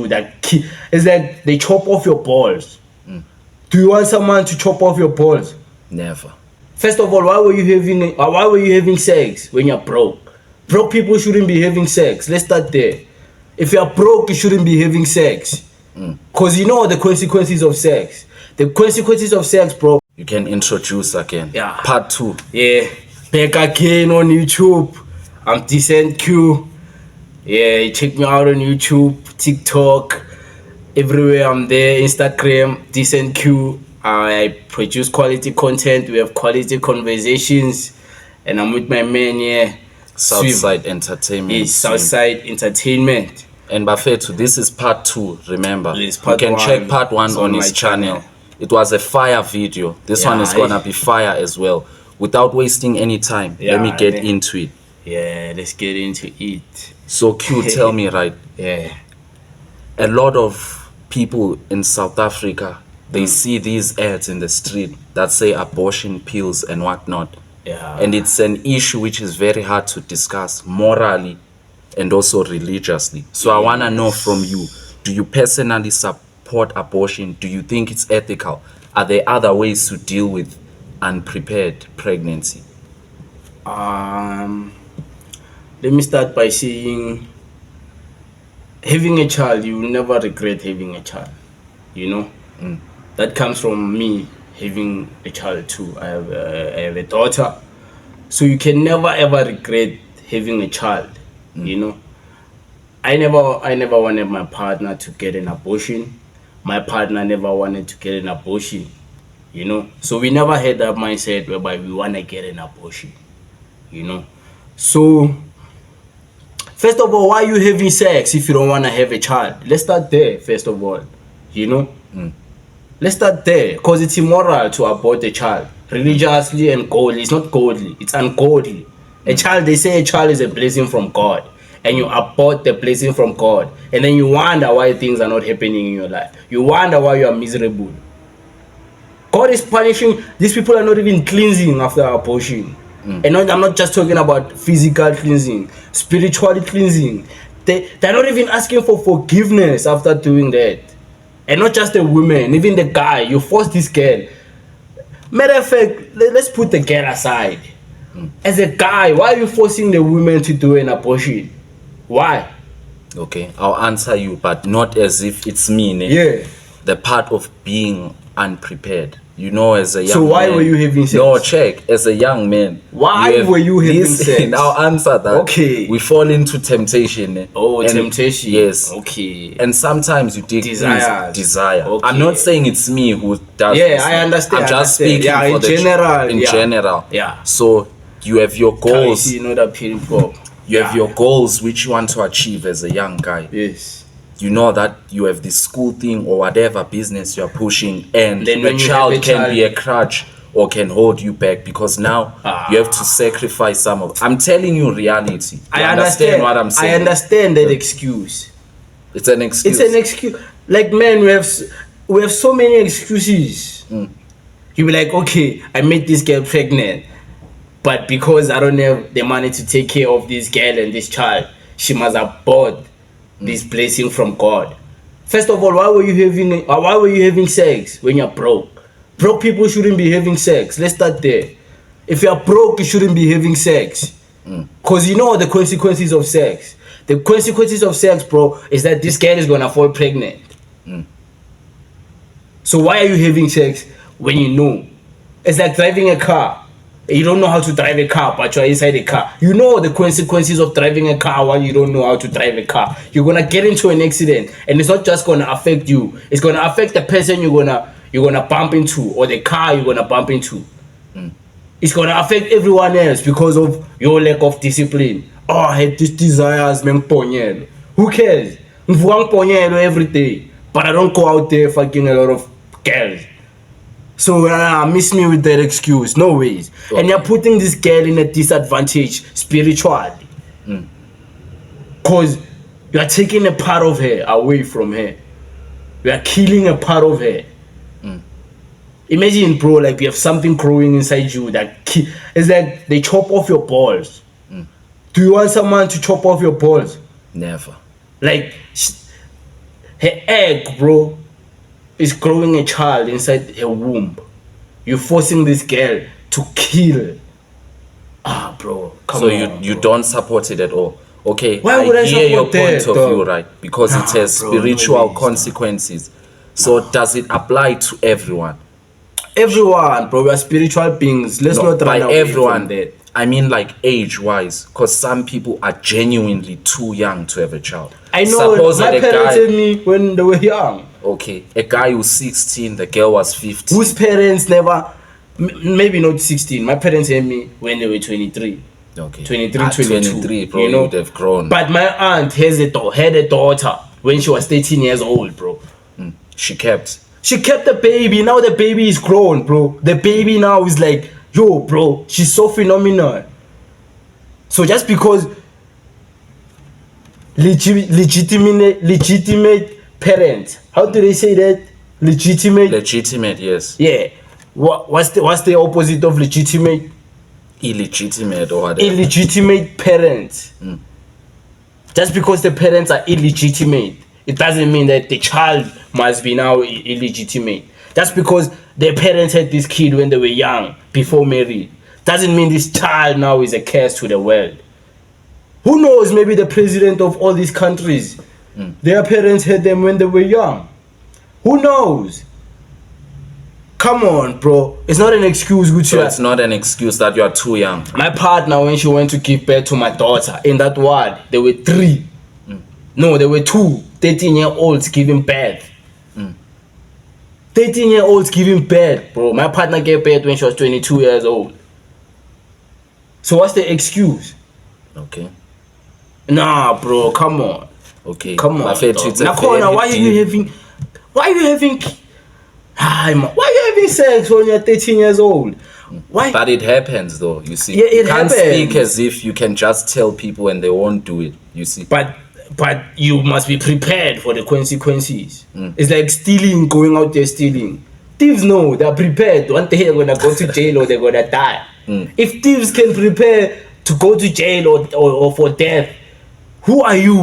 it's like they chop off your balls. Do you want someone to chop off your balls? Never. First of all, why were you having sex when you're broke? Broke people shouldn't be having sex. Let's start there. If you're broke, you shouldn't be having sex. Because you know the consequences of sex. The consequences of sex, bro. You can introduce again. Yeah. Part 2. Yeah. Back again on YouTube. I'm Decent Q. Yeah, check me out on YouTube, TikTok, everywhere I'm there. Instagram, Decent Q. I produce quality content. We have quality conversations. And I'm with my man here. Southside Entertainment. Yes, Southside Entertainment. And Bafetu, this is part 2, remember. This is part you can one. check part 1 It's on on his my channel. channel. It was a fire video. This one is gonna be fire as well. Without wasting any time, let me get into it. Yeah, let's get into it. So Q, tell me, right? Yeah. A lot of people in South Africa, they see these ads in the street that say abortion pills and whatnot. Yeah. And it's an issue which is very hard to discuss morally and also religiously. So I want to know from you, do you personally support abortion? Do you think it's ethical? Are there other ways to deal with unprepared pregnancy? Let me start by saying, having a child, you will never regret having a child. You know, that comes from me having a child too. I have a daughter, so you can never ever regret having a child. You know, I never wanted my partner to get an abortion. My partner never wanted to get an abortion. You know, so we never had that mindset whereby we want to get an abortion. You know, so first of all, why are you having sex if you don't want to have a child? Let's start there, first of all. You know? Let's start there. Because it's immoral to abort a child. Religiously and godly. It's not godly. It's ungodly. A child, they say a child is a blessing from God. And you abort the blessing from God. And then you wonder why things are not happening in your life. You wonder why you are miserable. God is punishing. These people are not even cleansing after abortion. And I'm not just talking about physical cleansing, spiritual cleansing. They're not even asking for forgiveness after doing that. And not just the woman, even the guy. You force this girl. Matter of fact, let's put the girl aside. As a guy, why are you forcing the woman to do an abortion? Why? Okay, I'll answer you, but not as if it's me. Yeah. The part of being unprepared. You know, as a young man. So why were you having sex? No, check. As a young man. Why were you having sex? I'll answer that. Okay. We fall into temptation. Oh, temptation. Yes. Okay. And sometimes you take desire. Okay. I'm not saying it's me who does Yeah, this. I understand. I'm just speaking for in general. In general. Yeah. So you have your goals. You know that people. You have your goals which you want to achieve as a young guy. Yes. You know that you have this school thing or whatever business you're pushing, and then a child can be a crutch or can hold you back because now you have to sacrifice some of. I'm telling you reality. I understand what I'm saying. I understand that excuse. It's an excuse. It's an excuse. Like, man, we have so many excuses. You be like, okay, I made this girl pregnant, but because I don't have the money to take care of this girl and this child, she must abort this blessing from God. First of all, why were you having sex when you're broke? Broke people shouldn't be having sex. Let's start there. If you're broke, you shouldn't be having sex. Because you know the consequences of sex. The consequences of sex, bro, is that this girl is gonna fall pregnant. So why are you having sex when you know? It's like driving a car. You don't know how to drive a car, but you're inside a car. You know the consequences of driving a car while you don't know how to drive a car. You're gonna get into an accident, and it's not just gonna affect you. It's gonna affect the person you're gonna bump into, or the car you're gonna bump into. It's gonna affect everyone else because of your lack of discipline. Oh, I had these desires, man. Who cares? I'm every day, but I don't go out there fucking a lot of girls. So miss me with that excuse. No ways. Okay. And you're putting this girl in a disadvantage spiritually. Because you are taking a part of her away from her. You are killing a part of her. Imagine, bro, like you have something growing inside you that it's like they chop off your balls. Do you want someone to chop off your balls? Never. Like, Her egg, bro, is growing a child inside her womb. You're forcing this girl to kill. Bro, come So on. you don't support it at all. Okay, Why would I hear your support point that, of dog? view, right? Because it Nah, has bro, no spiritual ways, dog. consequences. So does it apply to everyone? Everyone, bro, we are spiritual beings. Let's No, not by run away everyone, from that. I mean like age-wise, because some people are genuinely too young to have a child. I know Suppose my that a parents guy, had me when they were young. okay, a guy who's 16, the girl was 15. Whose parents never, maybe not 16. My parents had me when they were 23. Okay. 23, At 22. 23, bro, you you know? would have grown. But my aunt had a daughter when she was 13 years old, bro. She kept. She kept the baby. Now the baby is grown, bro. The baby now is like, yo, bro, she's so phenomenal. So just because legitimate parents, how do they say that? Legitimate, yes. Yeah. What's the opposite of legitimate? Illegitimate or whatever. Illegitimate parents. Just because the parents are illegitimate, it doesn't mean that the child must be now illegitimate. Just because their parents had this kid when they were young, before married, doesn't mean this child now is a curse to the world. Who knows, maybe the president of all these countries, their parents had them when they were young. Who knows? Come on, bro. It's not an excuse. So it's not an excuse that you are too young. My partner, when she went to give birth to my daughter, in that ward, there were 3. No, there were 2 13-year-olds giving birth. 13-year-olds giving birth, bro. My partner gave birth when she was 22 years old. So what's the excuse? Okay. Nah, bro, come on. Okay. Come on. Nakhona, why are you having why are you having sex when you're 13 years old? Why? But it happens though, you see. Yeah, it you can't happens. speak as if you can just tell people and they won't do it, you see. But you must be prepared for the consequences. It's like stealing, going out there stealing. Thieves know, they're prepared. One day they're gonna go to jail or they're gonna die. If thieves can prepare to go to jail or for death, who are you?